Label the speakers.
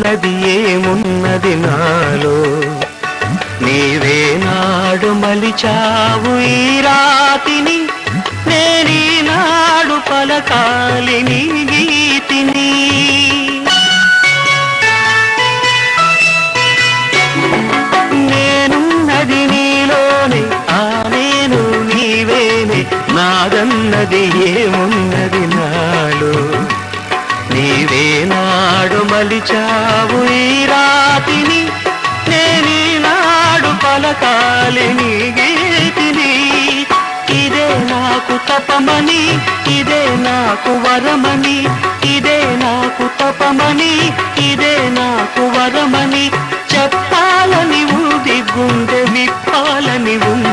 Speaker 1: నాదన్నది ఏమున్నది నాలో నీవే నాడు మలిచావు ఈ రాతిని నేనీనాడు పలకాలి నీ గీతిని నేనున్నది నీలోనే ఆ నేను నీవేనే నాదన్నది ఏమున్నది నాలో నీవే నాడు మలిచావు ఈ రాతిని నేనీనాడు పలకాలి నీ గీతిని ఇదే నాకు తపమని ఇదే నాకు వరమని ఇదే నాకు తపమని ఇదే నాకు వరమని చెప్పాలని ఉంది గుండె విప్పాలని ఉంది